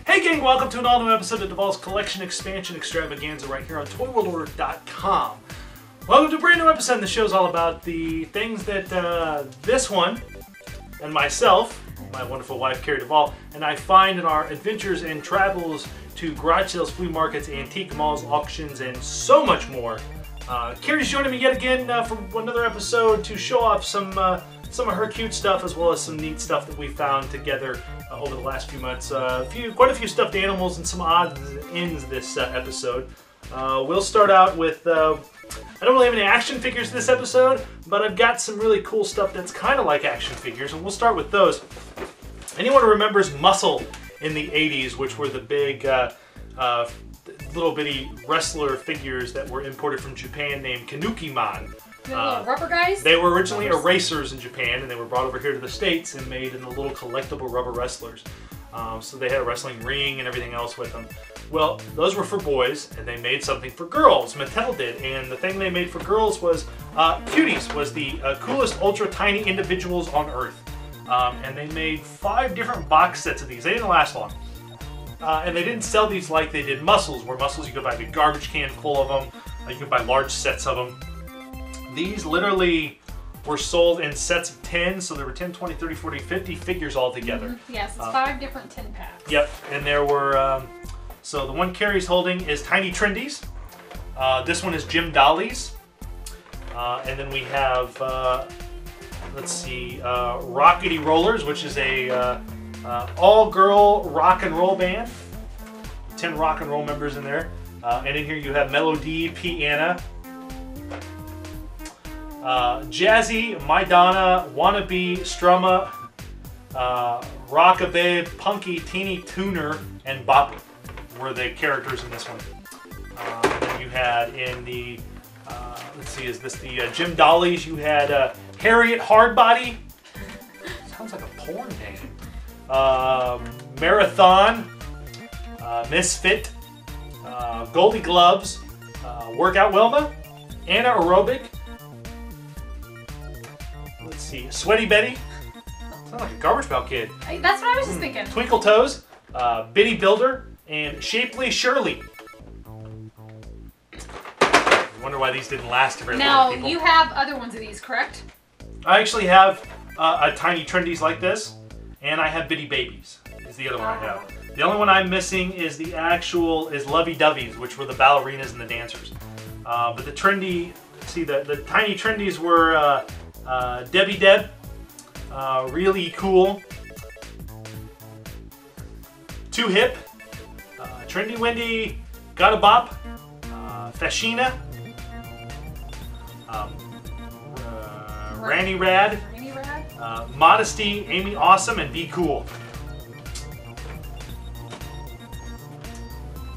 Hey gang, welcome to an all-new episode of Devall's Collection Expansion Extravaganza right here on ToyWorldOrder.com. Welcome to a brand new episode. The show's all about the things that this one and myself, my wonderful wife Carrie Devall, and I find in our adventures and travels to garage sales, flea markets, antique malls, auctions, and so much more. Carrie's joining me yet again for another episode to show off some of her cute stuff as well as some neat stuff that we found together over the last few months. Quite a few stuffed animals and some odds and ends this episode. We'll start out with, I don't really have any action figures this episode, but I've got some really cool stuff that's kind of like action figures, and we'll start with those. Anyone who remembers Muscle in the 80s, which were the big little bitty wrestler figures that were imported from Japan named Kanuki-man. The little rubber guys? They were originally erasers in Japan, and they were brought over here to the States and made into little collectible rubber wrestlers. So they had a wrestling ring and everything else with them. Well, those were for boys, and they made something for girls. Mattel did, and the thing they made for girls was Cuties, was the coolest ultra tiny individuals on Earth. And they made 5 different box sets of these. They didn't last long. And they didn't sell these like they did Muscles, where Muscles you could buy a big garbage can full of them. You could buy large sets of them. These literally were sold in sets of 10, so there were 10, 20, 30, 40, 50 figures all together. Mm-hmm. Yes, it's 5 different 10 packs. Yep, and there were, so the one Carrie's holding is Tiny Trendies. This one is Jim Dollies. And then we have, let's see, Rockety Rollers, which is a all-girl rock and roll band. 10 rock and roll members in there. And in here you have Melody, Piana, Jazzy, Madonna, Wannabe, Strumma, Rockababe, Punky, Teeny Tuner, and Bopper were the characters in this one. Then you had in the, let's see, is this the Jim Dollies? You had Harriet Hardbody. Sounds like a porn name. Marathon, Misfit, Goldie Gloves, Workout Wilma, Anna Aerobic. Let's see, Sweaty Betty. Sounds like a Garbage Pail Kid. That's what I was just thinking. Twinkle Toes, Bitty Builder, and Shapely Shirley. I wonder why these didn't last very long. Now, you have other ones of these, correct? I actually have a Tiny Trendies like this, and I have Bitty Babies is the other one I have. The only one I'm missing is the actual, is Lovey Doveys, which were the ballerinas and the dancers. But the trendy, see the Tiny Trendies were Debbie Deb, really cool. Too Hip, Trendy Wendy, Gotta Bop, Fashina, Ranny Rad, Modesty, Amy Awesome, and Be Cool.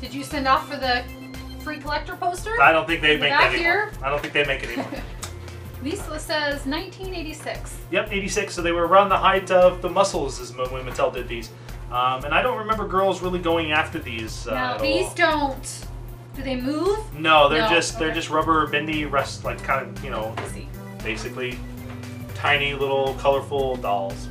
Did you send off for the free collector poster? I don't think they make that anymore. Here? I don't think they make it anymore. This says 1986. Yep, 86. So they were around the height of the Muscles is when Mattel did these. And I don't remember girls really going after these. Now these don't. Do they move? No, they're just rubber bendy rest, like kind of, you know, basically tiny little colorful dolls.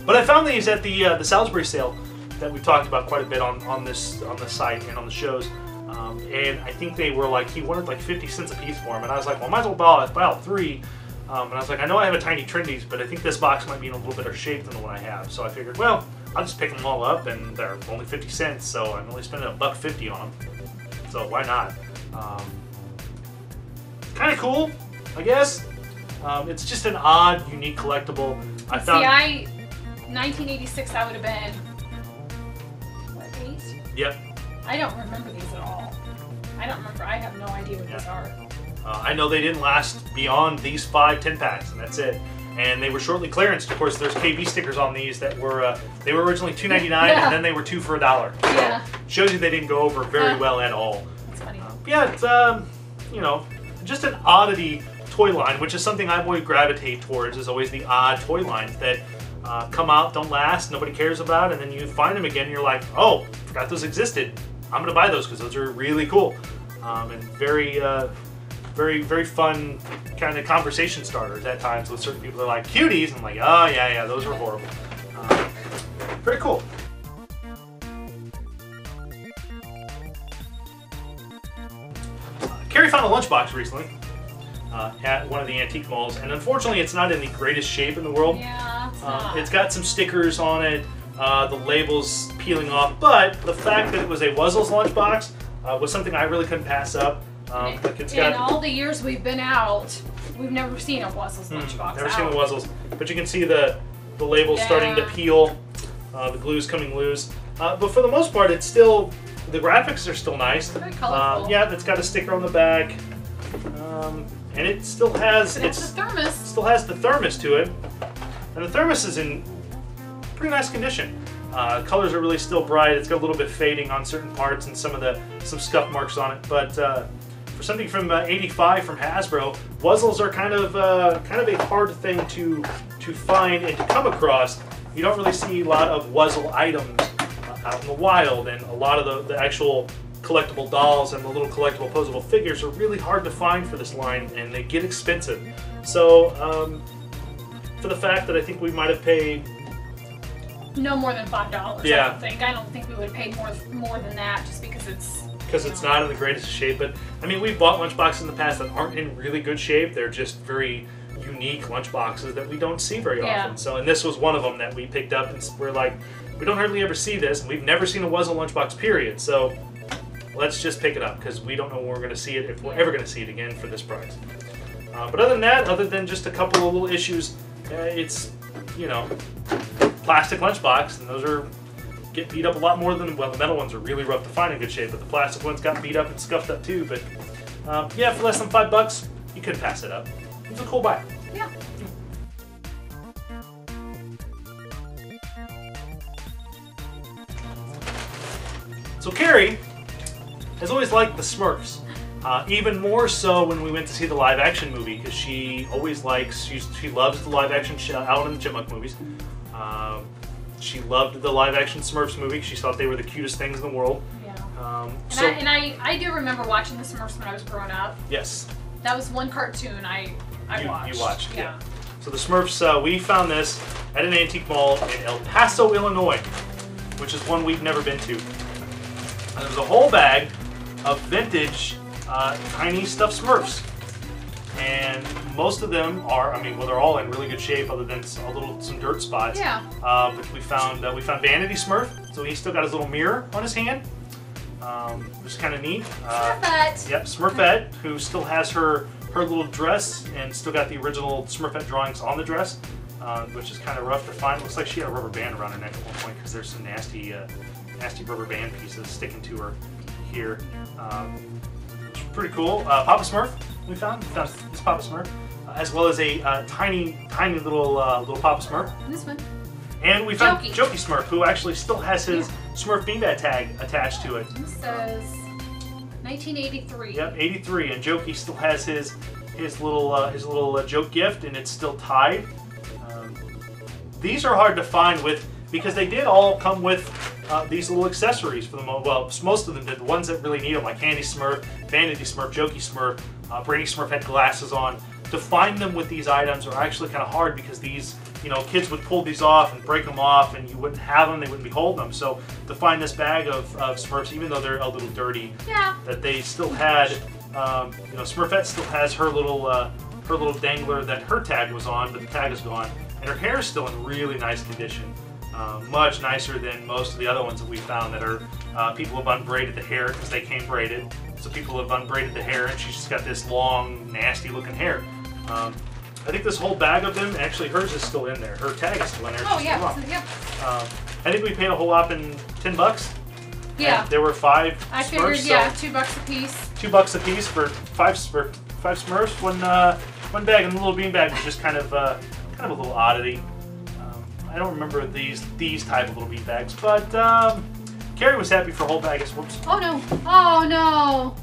But I found these at the Salisbury sale that we talked about quite a bit on the site and on the shows. And I think they were like, he wanted like 50 cents a piece for them, and I was like, well, might as well buy all 3. And I was like, I know I have a Tiny Trendies, but I think this box might be in a little better shape than the one I have. So I figured, well, I'll just pick them all up, and they're only 50 cents, so I'm only spending $1.50 on them. So why not? Kind of cool, I guess. It's just an odd, unique collectible. I found. See, 1986, I would have been, what, 8? Yep. I don't remember these at all. I don't remember. I have no idea what these are. I know they didn't last beyond these 5 10-packs, and that's it. And they were shortly clearanced. Of course, there's KB stickers on these that were they were originally $2.99, and then they were 2 for $1. Yeah. Shows you they didn't go over very well at all. That's funny. Yeah, it's you know, just an oddity toy line, which is something I always gravitate towards. Is always the odd toy lines that come out, don't last, nobody cares about, and then you find them again, and you're like, oh, forgot those existed. I'm gonna buy those because those are really cool and very, very fun kind of conversation starters at times with certain people. They're like, Cuties. I'm like, oh yeah, those were horrible. Very cool. Carrie found a lunchbox recently at one of the antique malls, and unfortunately it's not in the greatest shape in the world. Yeah, it's not. It's got some stickers on it, the label's peeling off, but the fact that it was a Wuzzles lunchbox was something I really couldn't pass up. Like it's got, in all the years we've been out, we've never seen a Wuzzles lunchbox. Never seen the Wuzzles, but you can see the label starting to peel, the glue's coming loose. But for the most part, it's still, the graphics are still nice. Very colorful. Yeah, it's got a sticker on the back, and it still has the thermos. Still has the thermos to it, and the thermos is in pretty nice condition. Colors are really still bright. It's got a little bit fading on certain parts and some scuff marks on it, but for something from '85 from Hasbro, Wuzzles are kind of a hard thing to find and to come across. You don't really see a lot of Wuzzle items out in the wild, and a lot of the actual collectible dolls and the little collectible posable figures are really hard to find for this line, and they get expensive. So for the fact that I think we might have paid no more than $5. Yeah. I don't think we would have paid more than that just because it's not in the greatest shape. But I mean, we've bought lunchboxes in the past that aren't in really good shape. They're just very unique lunchboxes that we don't see very often. So, and this was one of them that we picked up, and we're like, we don't hardly ever see this, and we've never seen a Wuzzle lunchbox, period. So let's just pick it up because we don't know when we're going to see it, if we're ever going to see it again for this price. But other than that, other than just a couple of little issues, it's, you know, plastic lunchbox, and those get beat up a lot more than, well, the metal ones are really rough to find in good shape, but the plastic ones got beat up and scuffed up too. But yeah, for less than $5, you couldn't pass it up. It was a cool buy. Yeah. So Carrie has always liked the Smurfs. Even more so when we went to see the live-action movie, because she always likes, she loves the live-action Alvin and the Chipmunk movies. She loved the live-action Smurfs movie. She thought they were the cutest things in the world. Yeah. I do remember watching the Smurfs when I was growing up. Yes. That was one cartoon I watched. You watched, yeah. So the Smurfs, we found this at an antique mall in El Paso, Illinois, which is one we've never been to. And there was a whole bag of vintage tiny stuffed Smurfs. And most of them are, I mean, well, they're all in really good shape other than some dirt spots. Yeah. But we found Vanity Smurf, so he's still got his little mirror on his hand, which is kind of neat. Smurfette. Yep, Smurfette, who still has her little dress and still got the original Smurfette drawings on the dress, which is kind of rough to find. Looks like she had a rubber band around her neck at one point because there's some nasty rubber band pieces sticking to her here. It's pretty cool. Papa Smurf. We found this Papa Smurf, as well as a tiny little Papa Smurf. This one. And we found Jokey Smurf, who actually still has his Smurf beanbag tag attached to it. This says 1983. Yep, 83, and Jokey still has his little joke gift, and it's still tied. These are hard to find because they did all come with these little accessories for them. Well, most of them did. The ones that really need them, like Handy Smurf, Vanity Smurf, Jokey Smurf, Brady Smurf had glasses on. To find them with these items are actually kind of hard because these, kids would pull these off and break them off, and you wouldn't have them, they wouldn't be holding them. So to find this bag of Smurfs, even though they're a little dirty, that they still had, Smurfette still has her little dangler that her tag was on, but the tag is gone, and her hair is still in really nice condition. Much nicer than most of the other ones that we found that are people have unbraided the hair because they came braided. So people have unbraided the hair, and she's just got this long, nasty looking hair. I think this whole bag of them, actually hers is still in there. Her tag is still in there. Oh yeah, yep. I think we paid a whole lot in $10 Yeah. And there were 5 I Smurfs. figured, yeah, $2 a piece. $2 a piece for five Smurfs. One bag, and the little bean bag was just kind of a little oddity. I don't remember these type of little bean bags, but Carrie was happy for a whole bag of Smurfs. Oh no! Oh no!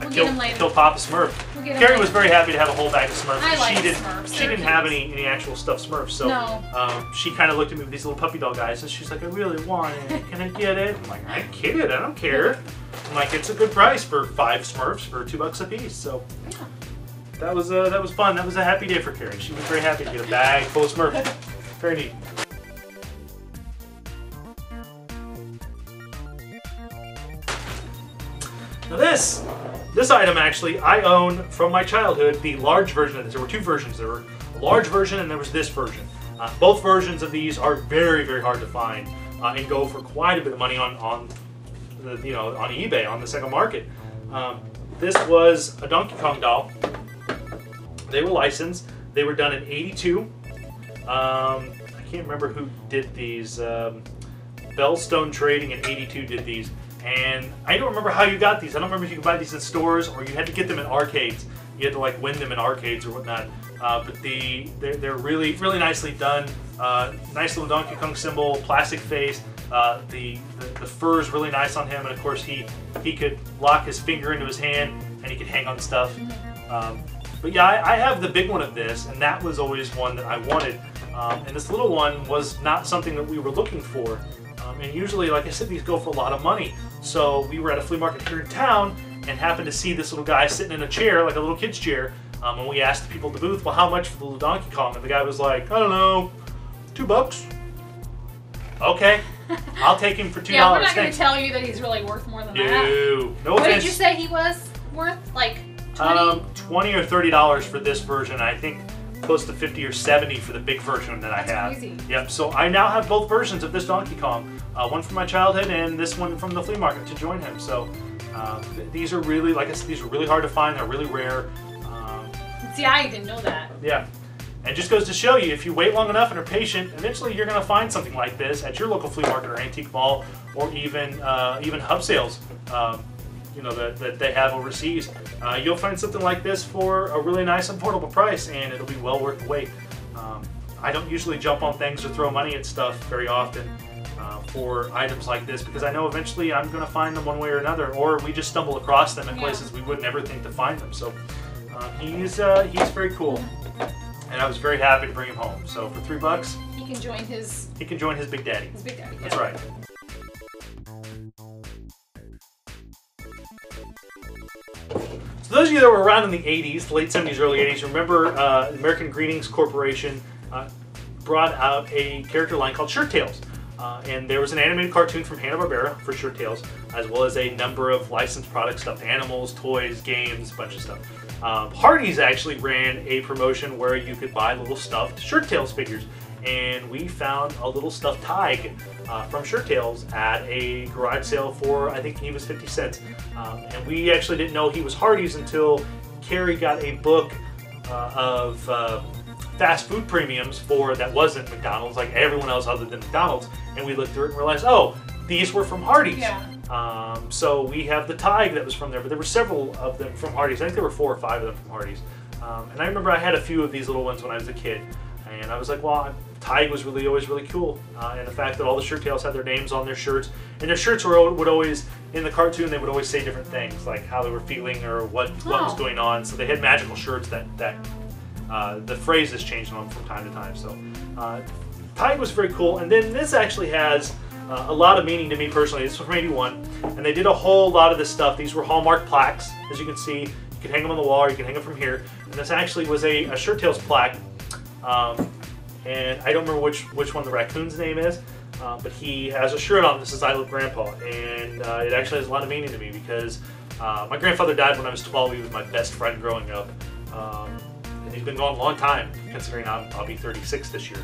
We'll get him later. Kill Papa Smurf. Carrie was very happy to have a whole bag of Smurfs. I like Smurfs. She didn't have any actual stuffed Smurfs, so she kind of looked at me with these little puppy dog eyes, and she's like, "I really want it. Can I get it?" I'm like, "I get it. I don't care." I'm like, "It's a good price for 5 Smurfs for $2 a piece." So that was fun. That was a happy day for Carrie. She was very happy to get a bag full of Smurfs. Very neat. Now this item actually I own from my childhood, the large version of this. There were 2 versions. There were a large version and there was this version. Both versions of these are very, very hard to find and go for quite a bit of money on eBay, on the second market. This was a Donkey Kong doll. They were licensed. They were done in '82. I can't remember who did these. Bellstone Trading in '82 did these. And I don't remember how you got these. I don't remember if you could buy these in stores or you had to get them in arcades. You had to like win them in arcades or whatnot. But they're really, really nicely done. Nice little Donkey Kong symbol, plastic face. The fur is really nice on him, and of course he could lock his finger into his hand and he could hang on stuff. But yeah, I have the big one of this, and that was always one that I wanted. And this little one was not something that we were looking for. And usually, like I said, these go for a lot of money. So we were at a flea market here in town and happened to see this little guy sitting in a chair, like a little kid's chair. And we asked the people at the booth, well, how much for the little Donkey Kong? And the guy was like, I don't know, $2. Okay, I'll take him for $2. Yeah, we're not going to tell you that he's really worth more than that. No What offense. did you say he was worth? Like 20? $20 or $30 for this version. I think close to $50 or $70 for the big version that I have. Crazy. Yep. So I now have both versions of this Donkey Kong. One from my childhood and this one from the flea market to join him. So these are really, like I said, these are really hard to find. They're really rare. See, I didn't know that. Yeah. And it just goes to show you, if you wait long enough and are patient, eventually you're going to find something like this at your local flea market or antique mall, or even hub sales. That they have overseas. You'll find something like this for a really nice and affordable price, and it'll be well worth the wait. I don't usually jump on things or throw money at stuff very often for items like this, because I know eventually I'm going to find them one way or another, or we just stumble across them in places we would never think to find them. So he's very cool, and I was very happy to bring him home. So for $3, he can join his Big Daddy. His Big Daddy. That's right. So those of you that were around in the 80s, late 70s, early 80s, remember American Greetings Corporation brought out a character line called Shirt Tales. And there was an animated cartoon from Hanna-Barbera for Shirt Tales, as well as a number of licensed products, stuffed animals, toys, games, a bunch of stuff. Hardee's actually ran a promotion where you could buy little stuffed Shirt Tales figures. And we found a little stuffed Tig from Shirt Tales at a garage sale for, I think he was 50 cents. And we actually didn't know he was Hardee's until Carrie got a book of fast food premiums that wasn't McDonald's, like everyone else other than McDonald's. And we looked through it and realized, oh, these were from Hardee's. Yeah. So we have the Tig that was from there, but there were several of them from Hardee's. I think there were 4 or 5 of them from Hardee's. And I remember I had a few of these little ones when I was a kid. And I was like, well, Tig was always really cool. And the fact that all the Shirt Tales had their names on their shirts. And their shirts would always, in the cartoon, they would always say different things, like how they were feeling or what was going on. So they had magical shirts that the phrases changed on them from time to time. So Tig was very cool. And then this actually has a lot of meaning to me personally. This was from '81. And they did a whole lot of this stuff. These were Hallmark plaques, as you can see. You can hang them on the wall, or you can hang them from here. And this actually was a Shirt Tales plaque. And I don't remember which one the raccoon's name is, but he has a shirt on that says "I Love Grandpa," and it actually has a lot of meaning to me because my grandfather died when I was 12. He was my best friend growing up, and he's been gone a long time, considering I'll be 36 this year.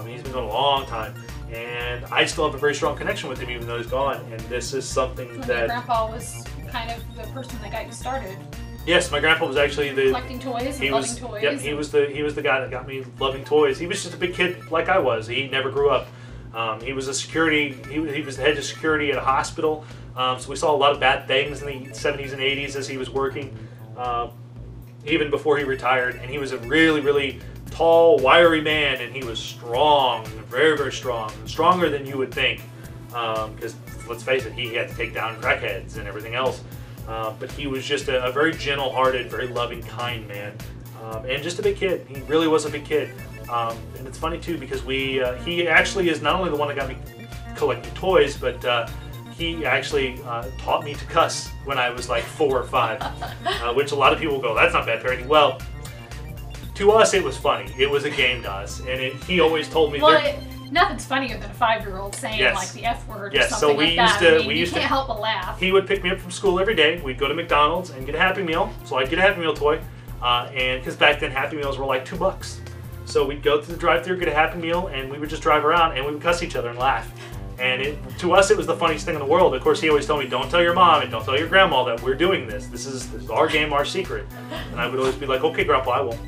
He's been gone a long time, and I still have a very strong connection with him even though he's gone. And this is something that Grandpa was kind of the person that got you started. Yes, my grandpa was actually collecting toys and loving toys. Yep, he was the guy that got me loving toys. He was just a big kid like I was. He never grew up. He was a security. He was the head of security at a hospital. So we saw a lot of bad things in the 70s and 80s as he was working, even before he retired. And he was a really, really tall, wiry man, and he was strong, very, very strong, stronger than you would think. Because let's face it, he had to take down crackheads and everything else. But he was just a very gentle-hearted, very loving, kind man, and just a big kid. He really was a big kid. And it's funny too because he actually is not only the one that got me collecting toys, but he actually taught me to cuss when I was like 4 or 5, which a lot of people go, that's not bad parenting. Well, to us it was funny. It was a game to us, and he always told me. Well, nothing's funnier than a 5-year-old saying like the F word or something so we like that. used to, you can't help but laugh. He would pick me up from school every day. We'd go to McDonald's and get a Happy Meal. So I'd get a Happy Meal toy, and because back then Happy Meals were like $2. So we'd go to the drive-thru, get a Happy Meal, and we would just drive around and we would cuss each other and laugh. And to us, it was the funniest thing in the world. Of course, he always told me, don't tell your mom and don't tell your grandma that we're doing this. This is our game, our secret. And I would always be like, okay, Grandpa, I will.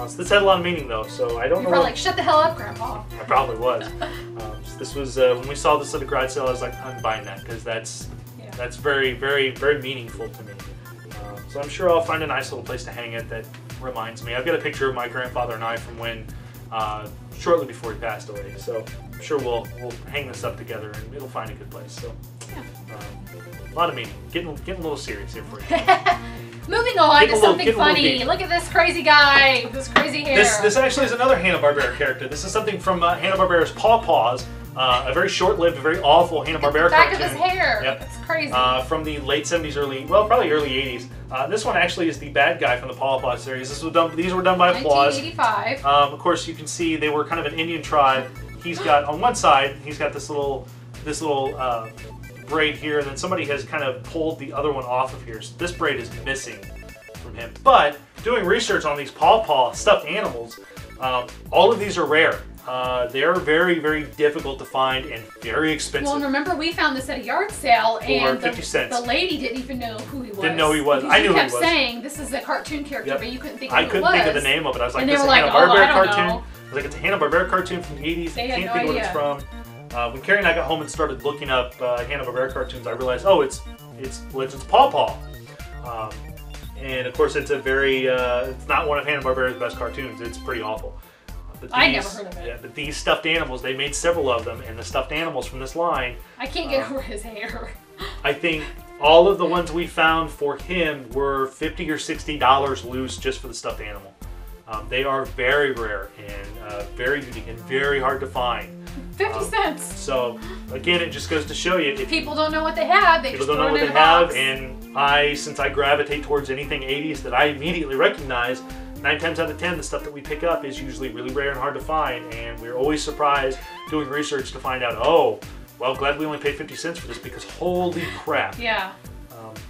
So this had a lot of meaning, though, so I don't know. You were like, shut the hell up, Grandpa. I probably was. This was, when we saw this at the garage sale, I was like, I'm buying that, because that's very, very, very meaningful to me. So I'm sure I'll find a nice little place to hang it that reminds me. I've got a picture of my grandfather and I from when, shortly before he passed away. So I'm sure we'll hang this up together and it'll find a good place. So a lot of meaning. Getting a little serious here for you. Moving on to something funny. Look at this crazy guy with this crazy hair. This actually is another Hanna-Barbera character. This is something from Hanna-Barbera's Paw Paws. A very short-lived, very awful Hanna-Barbera cartoon. Back of his hair. Yep. It's crazy. From the late 70s, probably early 80s. This one actually is the bad guy from the Paw Paws series. These were done by Applause. 1985. Of course, you can see they were kind of an Indian tribe. He's got, on one side, he's got this little braid here, and then somebody has kind of pulled the other one off of here. So this braid is missing from him. But doing research on these Paw Paw stuffed animals, all of these are rare. They're very, very difficult to find and very expensive. Well, and remember we found this at a yard sale, and 50 cents. The lady didn't even know who he was. Didn't know who he was. I knew who he was. You kept saying this is a cartoon character, but you couldn't think of who it was. I couldn't think of the name of it. I was like, and this is a like, Hanna-Barbera cartoon. I was like, it's a Hanna-Barbera cartoon from the 80s. They I can't think of what it's from. When Carrie and I got home and started looking up Hanna-Barbera cartoons, I realized, oh, it's Legends Paw Paw. And of course, it's a very, it's not one of Hanna-Barbera's best cartoons. It's pretty awful. I never heard of it. Yeah, but these stuffed animals, they made several of them, and the stuffed animals from this line. I can't get over his hair. I think all of the ones we found for him were $50 or $60 loose just for the stuffed animal. They are very rare and very unique and very hard to find. 50 cents. So again, it just goes to show you, if people don't know what they have, they people just don't know throw what it in they a have, box. and since I gravitate towards anything 80s that I immediately recognize, 9 times out of 10, the stuff that we pick up is usually really rare and hard to find, and we're always surprised doing research to find out, oh, well, glad we only paid 50 cents for this because holy crap. Yeah.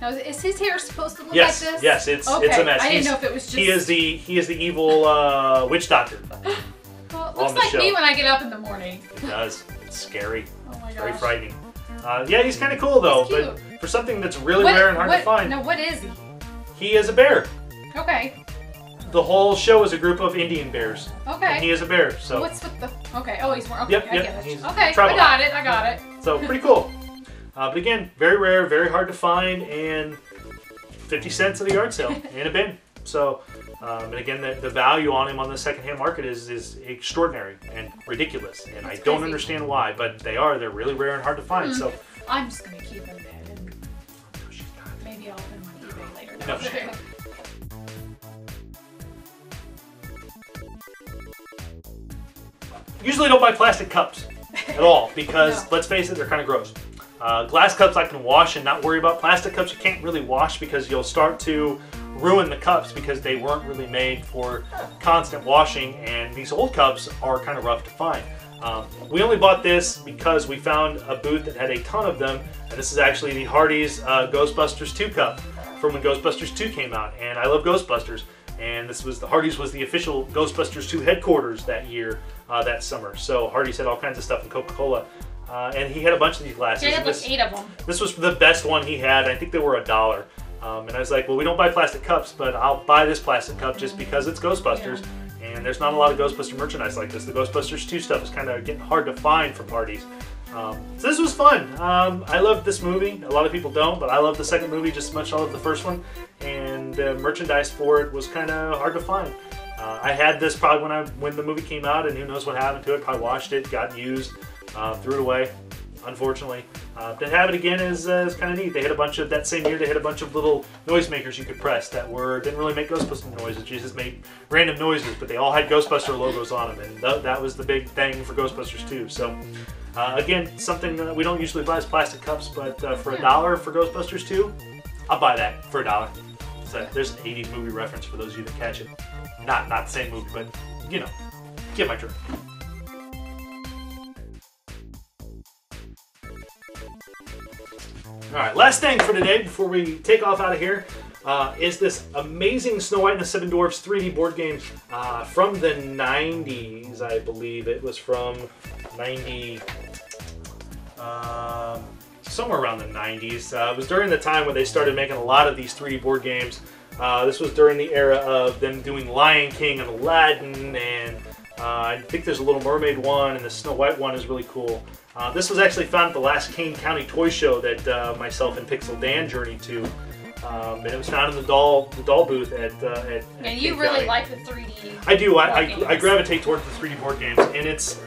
Now, is his hair supposed to look yes, like this? Yes, it's a mess. I didn't know if it was just... He is the evil witch doctor. Well, it looks like me when I get up in the morning. It does. It's scary. Oh my gosh. Very frightening. Yeah, he's kind of cool though, but for something that's really rare and hard to find. Now, what is he? He is a bear. Okay. The whole show is a group of Indian bears. Okay. And he is a bear, so... What's with the... Okay, oh, he's more... Okay, yep, I get it. Okay, I got it. So, pretty cool. But again, very rare, very hard to find, and 50 cents at the yard sale in a bin. So, and again, the value on him on the secondhand market is extraordinary and ridiculous, and I don't understand why, but they're really rare and hard to find. So I'm just going to keep him then, and maybe I'll put him on eBay later. No, she's not. Usually don't buy plastic cups at all because, let's face it, they're kind of gross. Glass cups I can wash and not worry about. Plastic cups you can't really wash because you'll start to ruin the cups because they weren't really made for constant washing, and these old cups are kind of rough to find. We only bought this because we found a booth that had a ton of them, and this is actually the Hardee's Ghostbusters 2 cup from when Ghostbusters 2 came out, and I love Ghostbusters. And this was Hardee's was the official Ghostbusters 2 headquarters that year, that summer. So Hardee's had all kinds of stuff in Coca-Cola. And he had a bunch of these glasses. He had like 8 of them. This was the best one he had. I think they were $1. And I was like, well, we don't buy plastic cups, but I'll buy this plastic cup just because it's Ghostbusters. And and there's not a lot of Ghostbuster merchandise like this. The Ghostbusters 2 stuff is kind of getting hard to find for parties. So this was fun. I loved this movie. A lot of people don't, but I love the second movie just as much as I love the first one. And merchandise for it was kind of hard to find. I had this probably when the movie came out, and who knows what happened to it. Probably washed it, got used, threw it away, unfortunately. To have it again is kind of neat. They hit a bunch of, that same year, they hit a bunch of little noisemakers you could press that didn't really make Ghostbuster noises, just made random noises, but they all had Ghostbuster logos on them, and that was the big thing for Ghostbusters 2. So, again, something that we don't usually buy is plastic cups, but for $1 for Ghostbusters 2, I'll buy that for $1. So there's an 80s movie reference for those of you that catch it. Not the same movie, but, you know, get my drift. Alright, last thing for today before we take off out of here is this amazing Snow White and the Seven Dwarfs 3D board game from the 90s, I believe. It was from 90... somewhere around the 90s. It was during the time when they started making a lot of these 3D board games. This was during the era of them doing Lion King and Aladdin, and I think there's a Little Mermaid one, and the Snow White one is really cool. This was actually found at the last Kane County Toy Show that myself and Pixel Dan journeyed to. And it was found in the doll booth at yeah, you really like the 3D. I do. I gravitate towards the 3D board games, and it's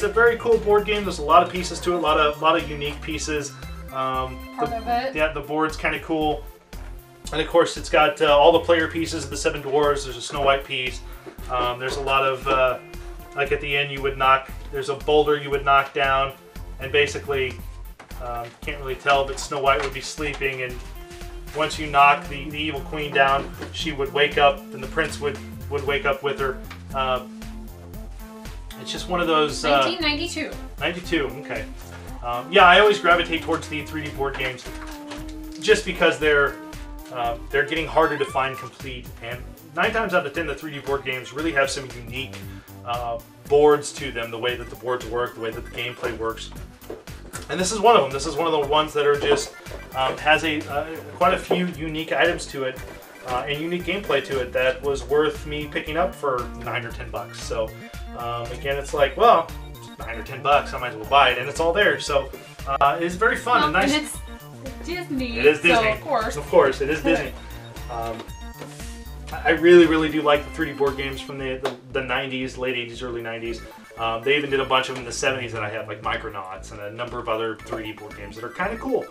a very cool board game. There's a lot of pieces to it, a lot of unique pieces. Yeah, the board's kind of cool, and of course it's got all the player pieces of the Seven Dwarfs. There's a Snow White piece. There's a lot of like at the end there's a boulder you would knock down, and basically can't really tell, but Snow White would be sleeping, and once you knock the evil queen down, she would wake up, and the prince would wake up with her. It's just one of those... 1992. 92, okay. Yeah, I always gravitate towards the 3D board games just because they're getting harder to find complete, and 9 times out of 10 the 3D board games really have some unique boards to them, the way that the boards work, the way that the gameplay works. And this is one of them. This is one of the ones that are just has quite a few unique items to it and unique gameplay to it that was worth me picking up for $9 or $10. So again, it's like, well, it's $9 or $10, I might as well buy it, and it's all there. So it's very fun and nice. And it's Disney. It is Disney, so of course, it is Disney. I really do like the 3D board games from the 90s, late 80s, early 90s. They even did a bunch of them in the 70s that I have, like Micronauts and a number of other 3D board games that are kind of cool.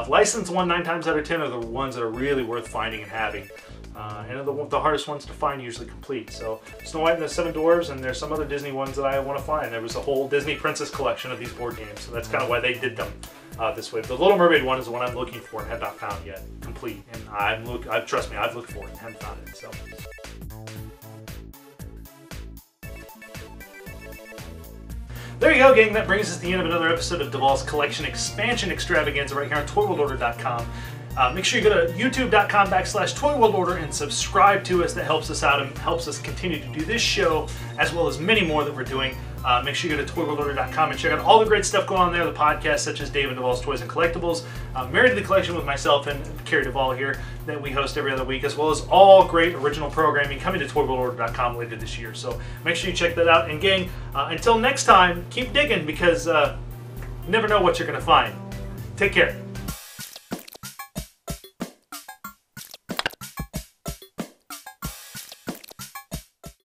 Licensed one 9 times out of 10 are the ones that are really worth finding and having. And are the hardest ones to find, usually complete. So Snow White and the Seven Dwarfs, and there's some other Disney ones that I want to find. There was a whole Disney Princess collection of these board games, so that's kind of why they did them this way. The Little Mermaid one is the one I'm looking for and have not found yet, complete. And trust me, I've looked for it and haven't found it. So. There you go, gang. That brings us to the end of another episode of Devall's Collection Expansion Extravaganza right here on ToyWorldOrder.com. Make sure you go to youtube.com/ToyWorldOrder and subscribe to us. That helps us out and helps us continue to do this show as well as many more that we're doing. Make sure you go to ToyWorldOrder.com and check out all the great stuff going on there. The podcasts such as Dave and Devall's Toys and Collectibles, Married to the Collection with myself and Carrie Devall here that we host every other week, as well as all great original programming coming to ToyWorldOrder.com later this year. So make sure you check that out. And gang, until next time, keep digging because you never know what you're going to find. Take care.